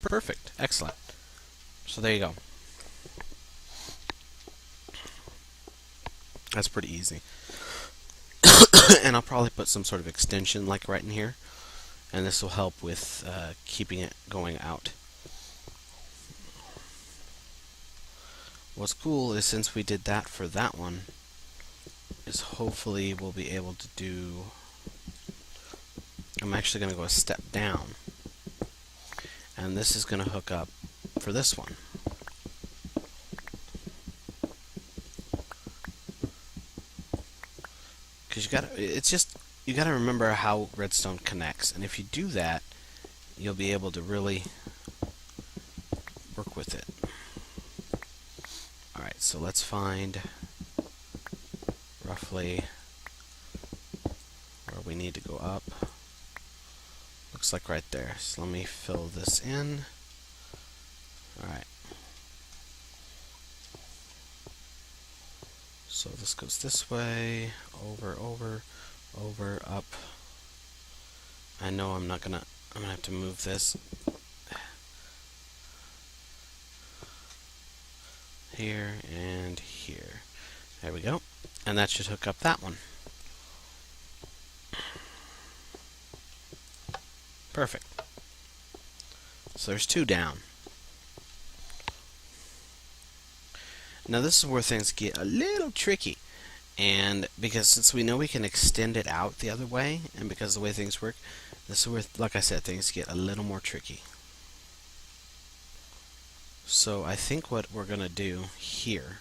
Perfect. Excellent. So there you go. That's pretty easy. And I'll probably put some sort of extension like right in here, and this will help with keeping it going out. What's cool is since we did that for that one, is hopefully we'll be able to do... I'm actually going to go a step down, and this is going to hook up for this one. Because you gotta remember how redstone connects, and if you do that, you'll be able to really work with it. Alright, so let's find roughly where we need to go up. Looks like right there. So let me fill this in. Alright. So this goes this way, over, up. I know I'm gonna have to move this here and here. There we go. And that should hook up that one. Perfect. So there's 2 down. Now this is where things get a little tricky, and because since we know we can extend it out the other way, and because of the way things work, this is where, like I said, things get a little more tricky. So I think what we're going to do here,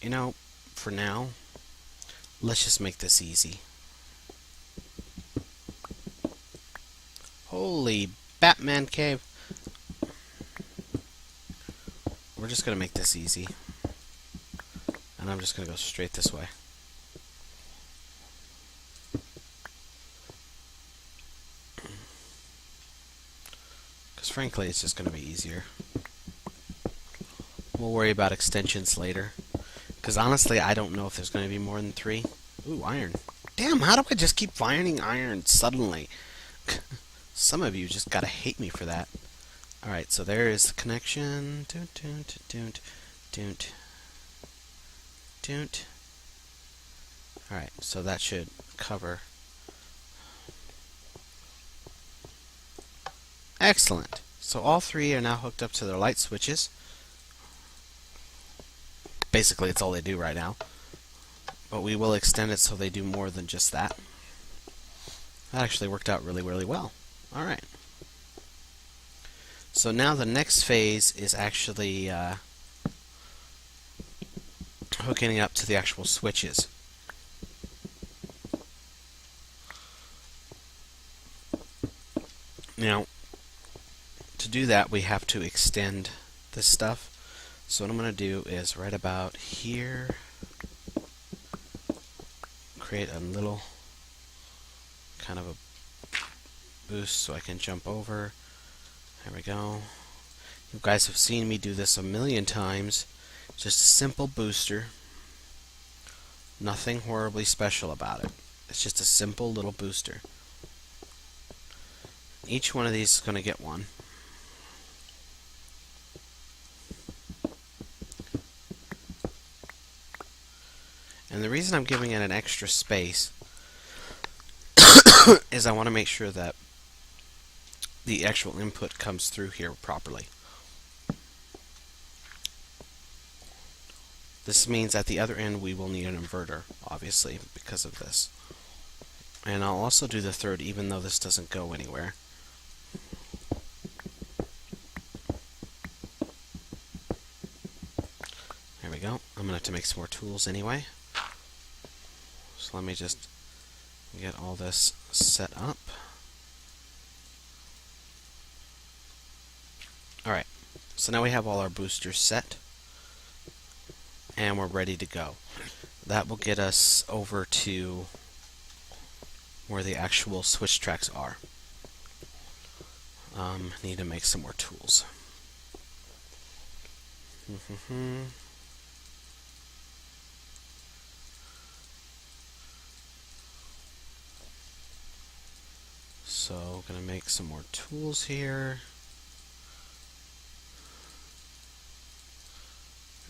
you know, for now, let's just make this easy. Holy Batman cave! We're just going to make this easy. And I'm just going to go straight this way. Because frankly, it's just going to be easier. We'll worry about extensions later. Because honestly, I don't know if there's going to be more than 3. Ooh, iron. Damn, how do I just keep finding iron suddenly? Some of you just got to hate me for that. Alright, so there is the connection. Alright, so that should cover. Excellent. So all 3 are now hooked up to their light switches. Basically, it's all they do right now. But we will extend it so they do more than just that. That actually worked out really, really well. Alright. So now the next phase is actually hooking it up to the actual switches. Now, to do that, we have to extend this stuff. So what I'm going to do is right about here, create a little kind of a boost so I can jump over. There we go. You guys have seen me do this a million times. Just a simple booster. Nothing horribly special about it. It's just a simple little booster. Each one of these is going to get one. And the reason I'm giving it an extra space is I want to make sure that the actual input comes through here properly. This means at the other end we will need an inverter, obviously, because of this. And I'll also do the third, even though this doesn't go anywhere. There we go. I'm going to have to make some more tools anyway. So let me just get all this set up. Alright, so now we have all our boosters set, and we're ready to go. That will get us over to where the actual switch tracks are. Need to make some more tools. So, gonna make make some more tools here.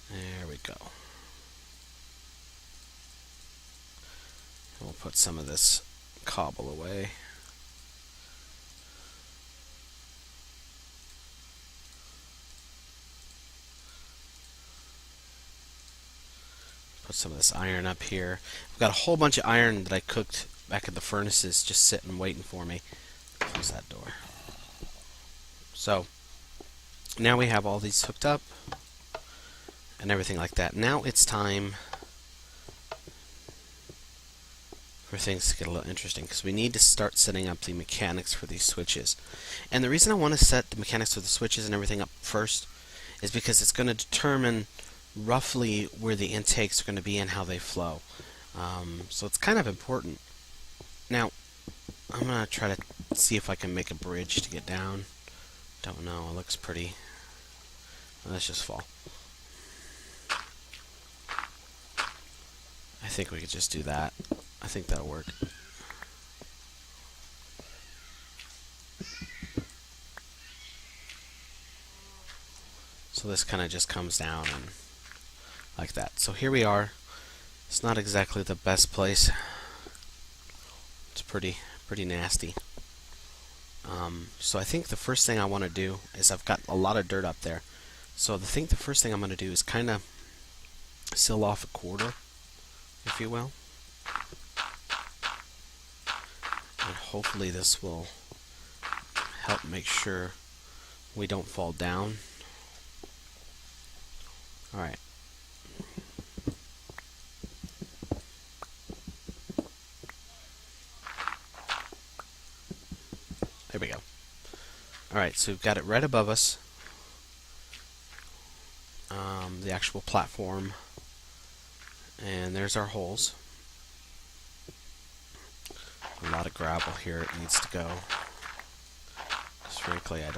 There we go. And we'll put some of this cobble away. Put some of this iron up here. I've got a whole bunch of iron that I cooked back at the furnaces just sitting waiting for me. Close that door. So now we have all these hooked up and everything like that. Now it's time for things to get a little interesting, because we need to start setting up the mechanics for these switches. And the reason I want to set the mechanics for the switches and everything up first is because it's going to determine roughly where the intakes are going to be and how they flow. So it's kind of important. Now, I'm going to try to see if I can make a bridge to get down. Don't know, it looks pretty. Let's just fall. I think we could just do that. I think that'll work. So this kind of just comes down and like that. So here we are. It's not exactly the best place. It's pretty nasty. So I think the first thing I want to do is, I've got a lot of dirt up there. So the first thing I'm going to do is kind of seal off a quarter, if you will. And hopefully this will help make sure we don't fall down. Alright. There we go. Alright, so we've got it right above us. The actual platform. And there's our holes. A lot of gravel here it needs to go. Because frankly, I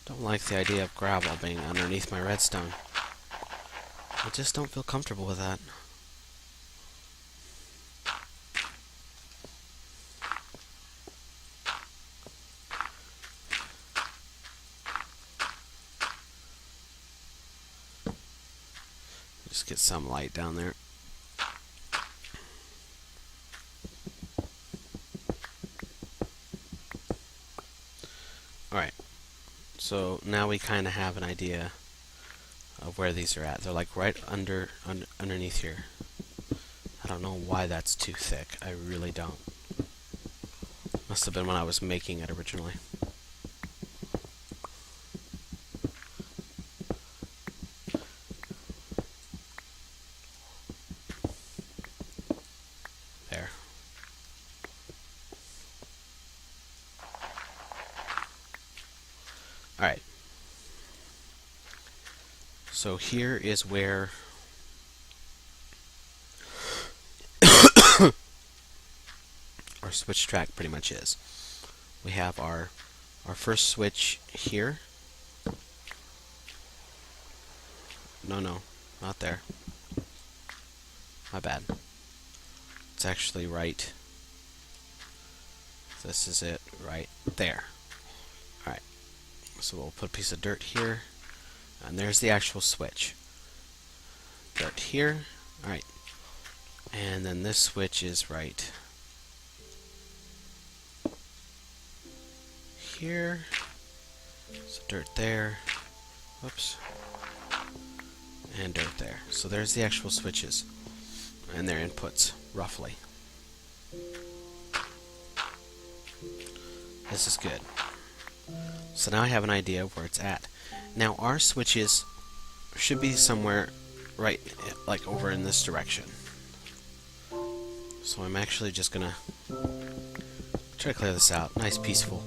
don't like the idea of gravel being underneath my redstone. I just don't feel comfortable with that. Just get some light down there. Alright, so now we kind of have an idea of where these are at. They're like right underneath here. I don't know why that's too thick. I really don't. Must have been when I was making it originally. There. Alright. So here is where our switch track pretty much is. We have our first switch here. No, not there. My bad. It's actually right. This is it right there. Alright. So we'll put a piece of dirt here. And there's the actual switch. Dirt here. Alright. And then this switch is right here. So dirt there. Whoops. And dirt there. So there's the actual switches. And their inputs, roughly. This is good. So now I have an idea of where it's at. Now our switches should be somewhere right, like over in this direction. So I'm actually just gonna try to clear this out. Nice peaceful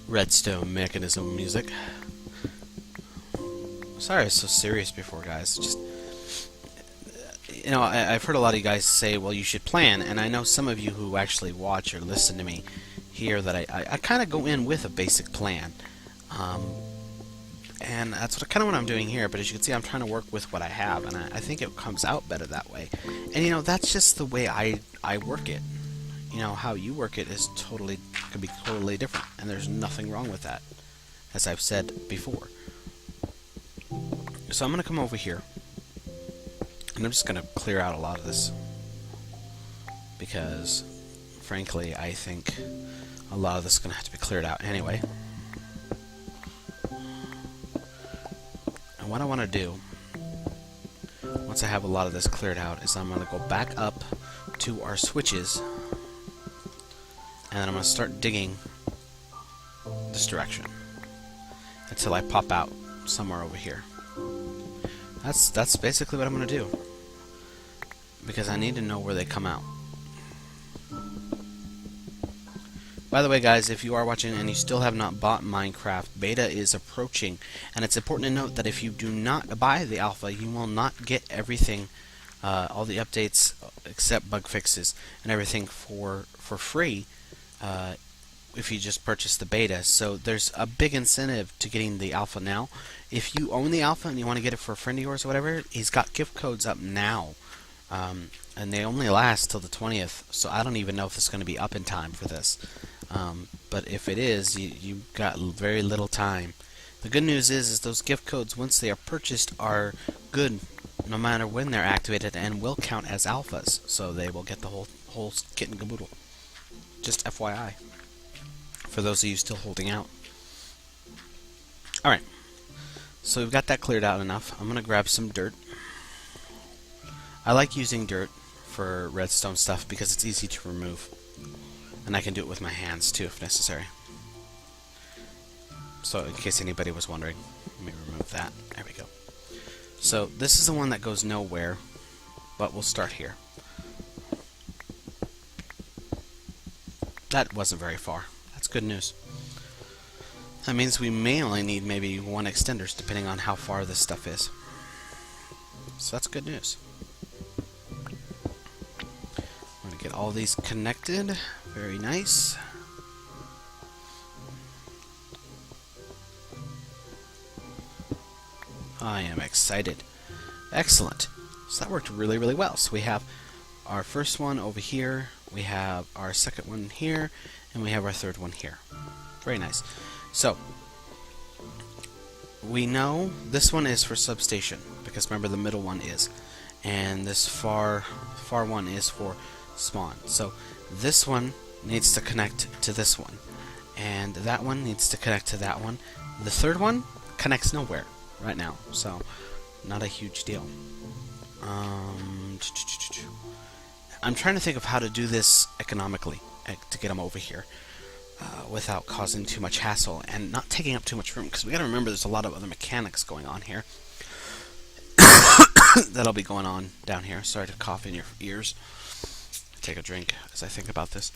redstone mechanism music. Sorry I was so serious before, guys. Just, you know, I've heard a lot of you guys say, well, you should plan, and I know some of you who actually watch or listen to me hear that I kind of go in with a basic plan. And that's kind of what I'm doing here, but as you can see, I'm trying to work with what I have, and I think it comes out better that way. And you know, that's just the way I work it. you know, how you work it is could be totally different, and there's nothing wrong with that, as I've said before. So I'm going to come over here, and I'm just going to clear out a lot of this, because, frankly, I think a lot of this is going to have to be cleared out anyway. And what I want to do, once I have a lot of this cleared out, is I'm going to go back up to our switches, and then I'm going to start digging this direction until I pop out somewhere over here. That's basically what I'm going to do, because I need to know where they come out. By the way, guys, if you are watching and you still have not bought Minecraft, beta is approaching, and it's important to note that if you do not buy the alpha, you will not get everything, all the updates except bug fixes and everything for free if you just purchase the beta. So there's a big incentive to getting the alpha now. If you own the alpha and you want to get it for a friend of yours or whatever, he's got gift codes up now. And they only last till the 20th, so I don't even know if it's going to be up in time for this. But if it is, you got very little time. The good news is those gift codes, once they are purchased, are good no matter when they're activated and will count as alphas, so they will get the whole kit and caboodle. Just FYI, for those of you still holding out. Alright, so we've got that cleared out enough. I'm going to grab some dirt. I like using dirt for redstone stuff because it's easy to remove. And I can do it with my hands too if necessary. So in case anybody was wondering, let me remove that. There we go. So this is the one that goes nowhere, but we'll start here. That wasn't very far. That's good news. That means we may only need maybe one extenders depending on how far this stuff is. So that's good news. I'm going to get all these connected. Very nice. I am excited. Excellent. So that worked really, really well. So we have our first one over here, we have our second one here, and we have our third one here. Very nice. So we know this one is for substation, because remember the middle one is, and this far one is for spawn. So this one needs to connect to this one, and that one needs to connect to that one. The third one connects nowhere right now, so not a huge deal. I'm trying to think of how to do this economically to get them over here without causing too much hassle and not taking up too much room, because we got to remember there's a lot of other mechanics going on here that'll be going on down here. Sorry to cough in your ears. Take a drink as I think about this.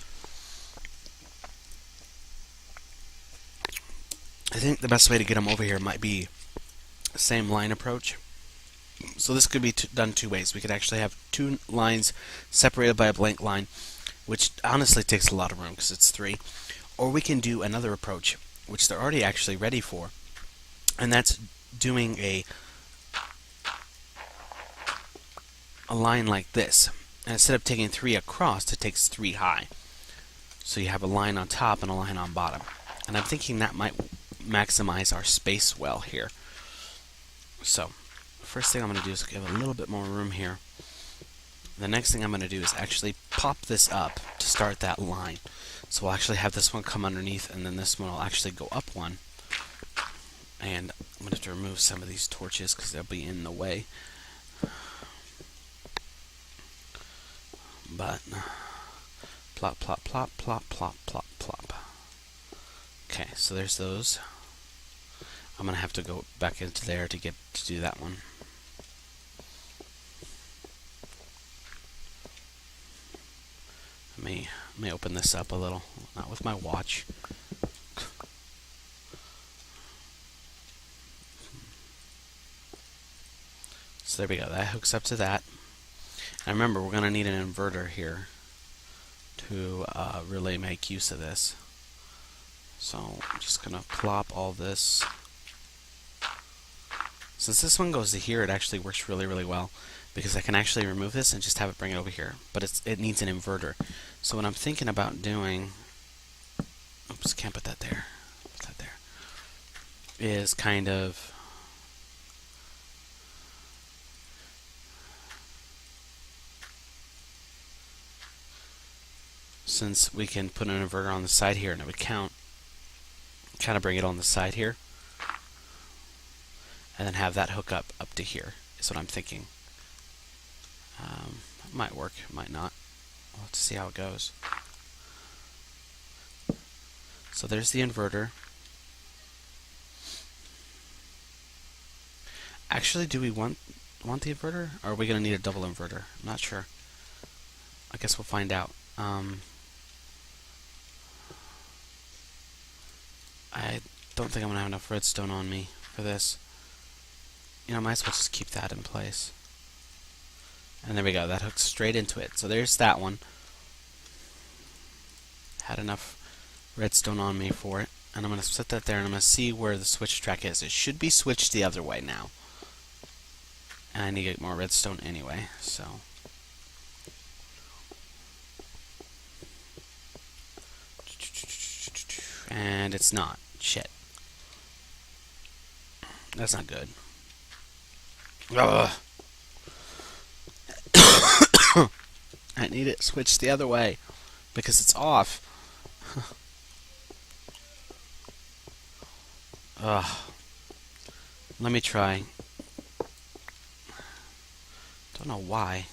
I think the best way to get them over here might be the same line approach. So this could be done two ways. We could actually have two lines separated by a blank line, which honestly takes a lot of room because it's 3. Or we can do another approach, which they're already actually ready for, and that's doing a line like this. And instead of taking 3 across, it takes 3 high. So you have a line on top and a line on bottom. And I'm thinking that might maximize our space well here. So, first thing I'm going to do is give a little bit more room here. The next thing I'm going to do is actually pop this up to start that line. So we'll actually have this one come underneath, and then this one will actually go up one. And I'm going to have to remove some of these torches because they'll be in the way. But plop, plop, plop, plop, plop, plop, plop. Okay, so there's those. I'm gonna have to go back into there to get to do that one. Let me open this up a little, not with my watch. So there we go. That hooks up to that. And remember, we're going to need an inverter here to really make use of this. So I'm just going to plop all this. Since this one goes to here, it actually works really, really well. because I can actually remove this and just have it bring it over here. But it needs an inverter. So what I'm thinking about doing, oops, can't put that there. Put that there. Is kind of since we can put an inverter on the side here and it would count, kind of bring it on the side here, and then have that hook up to here is what I'm thinking. It might work, it might not. We'll have to see how it goes. So there's the inverter. Actually, do we want the inverter? Or are we going to need a double inverter? I'm not sure. I guess we'll find out. I don't think I'm going to have enough redstone on me for this. You know, I might as well just keep that in place. And there we go. That hooks straight into it. So there's that one. Had enough redstone on me for it. And I'm going to set that there, and I'm going to see where the switch track is. It should be switched the other way now. And I need to get more redstone anyway, so. And it's not. Shit. That's not good. Ugh. I need it switched the other way because it's off. Ugh. Let me try. Don't know why.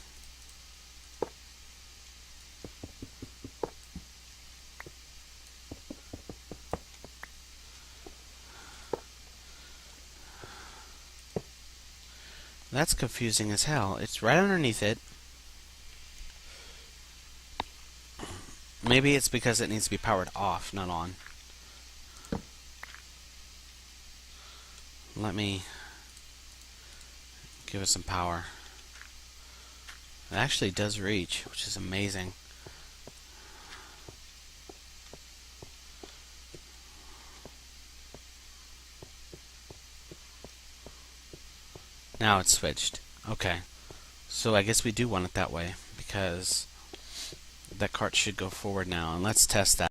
That's confusing as hell. It's right underneath it. Maybe it's because it needs to be powered off, not on. Let me give it some power. It actually does reach, which is amazing. Now it's switched. Okay. So I guess we do want it that way, because that cart should go forward now. And let's test that.